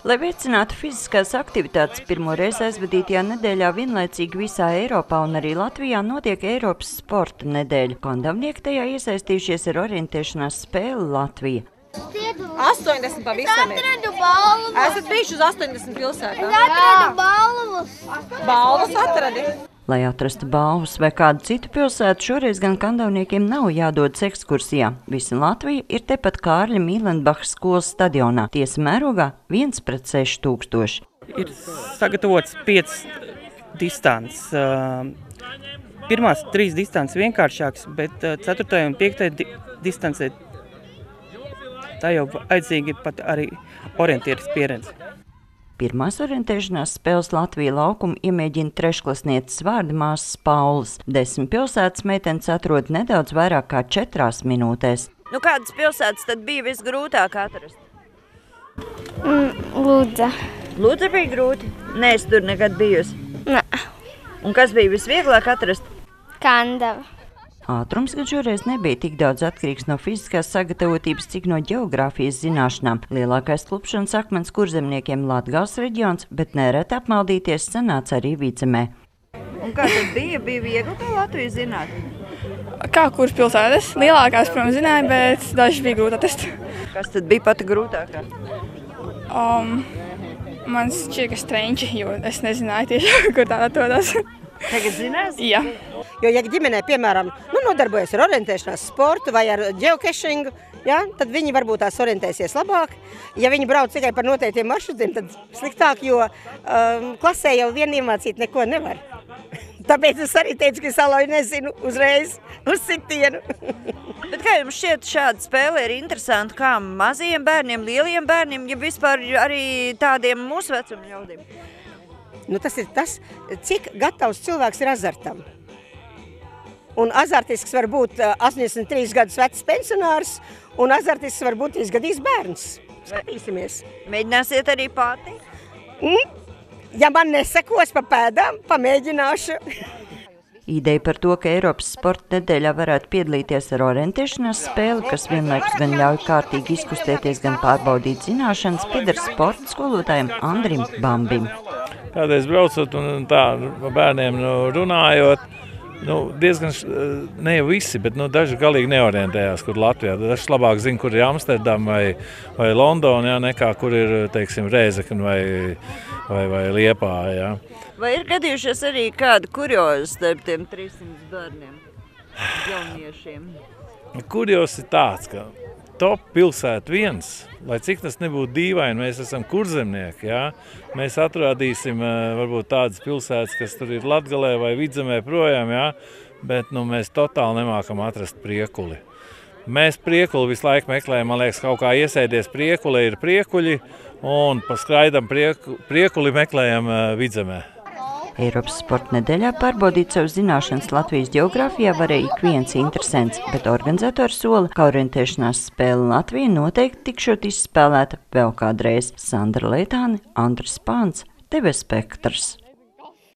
Lai veicinātu fiziskās aktivitātes, pirmo reizi aizvadītajā nedēļā vienlaicīgi visā Eiropā un arī Latvijā notiek Eiropas sporta nedēļa. Kandavnieki tajā iesaistījušies ar orientēšanās spēli Latvija. 80 pavisam ir. Esat bijuši uz 80 pilsētā? Es atradu balvas. Balvas atradi? Lai atrastu balvas vai kādu citu pilsētu, šoreiz gan kandavniekiem nav jādodas ekskursijā. Visa Latvija ir tepat Kārļa Mīlenbachas skolas stadionā. Tiesa mērogā 1:6000. Ir sagatavots 5 distances. Pirmās 3 distances vienkāršākas, bet 4. un 5. distancē tā jau aizdzīga pat arī orientieris pieredze. Pirmās orientēšanās spēles Latvija laukumu iemēģina trešklasnieces vārda māsas Paulas. 10 pilsētas meitenes atrod nedaudz vairāk kā 4 minūtēs. Kādas pilsētas tad bija visgrūtāk atrast? Lūdza. Lūdza bija grūti? Nē, es tur nekad bijusi. Nē. Un kas bija visvieglāk atrast? Kandava. Ātrums gan šoreiz nebija tik daudz atkarīgs no fiziskās sagatavotības, cik no ģeogrāfijas zināšanām. Lielākais klupšanas akmens kurzemniekiem Latgales reģions, bet nereti apmaldīties sanāca arī Vidzemē. Un kā tad bija? Bija viegli to Latviju zināt? Kā kuras pilsētas? Lielākās, protams, zināja, bet dažas bija grūti atrast. Kas tad bija pati grūtākā? Man šķiet, ka Strenči, jo es nezināju tieši, kur tā atrodas. Tagad zinās? Jā. Jo, ja ģimenē, piemēram, nodarbojas ar orientēšanās sportu vai ar geocaching, ja, tad viņi varbūt tās orientēsies labāk. Ja viņi brauc tikai par noteiktiem maršrutiem, tad sliktāk, jo klasē jau vien iemācīt neko nevar. Tāpēc es arī teicu, ka es Aloju nezinu uzreiz uz sitienu. Bet kā jums šķiet, šāda spēle ir interesanta kā mazajiem bērniem, lieliem bērniem, ja vispār arī tādiem mūsu vecuma ļaudīm? Tas ir tas, cik gatavs cilvēks ir azartam. Un azartisks var būt 83 gadus vecs pensionārs, un azartisks var būt 3 gadīgs bērns. Skatīsimies. Mēģināsiet arī pati? Ja man nesekos pa pēdām, pamēģināšu. Ideja par to, ka Eiropas sporta nedēļā varētu piedalīties ar orientēšanās spēli, kas vienlaikus gan ļauj kārtīgi izkustēties, gan pārbaudīt zināšanas, pieder sporta skolotājiem Andrim Bambim. Kādreiz braucot un tā bērniem runājot, diezgan, ne jau visi, bet daži galīgi neorientējās, kur Latvijā. Dažs labāk zina, kur ir Amsterdama vai Londona, nekā kur ir, teiksim, Rēzekne vai Liepāja. Jā. Vai ir gadījušies arī kādi kuriozi starp tiem 300 bērniem, jauniešiem? Kurjos ir tāds, ka top pilsēta viens, lai cik tas nebūtu dīvaini, mēs esam kurzemnieki, jā? Mēs atrādīsim varbūt tādas pilsētas, kas tur ir Latgalē vai Vidzemē projām, jā? Bet mēs totāli nemākam atrast Priekuli. Mēs Priekuli visu laiku meklējam, man liekas, kaut kā iesēdies Priekulē ir priekuļi, un pa skraidam Priekuli meklējam Vidzemē. Eiropas sporta nedēļā pārbaudīt savu zināšanas Latvijas ģeogrāfijā varēja ik viens interesants, bet organizatori sola, ka orientēšanās spēle Latvija noteikti tikšot izspēlēta vēl kādreiz. Sandra Leitāne, Andris Pāns, TV Spektrs.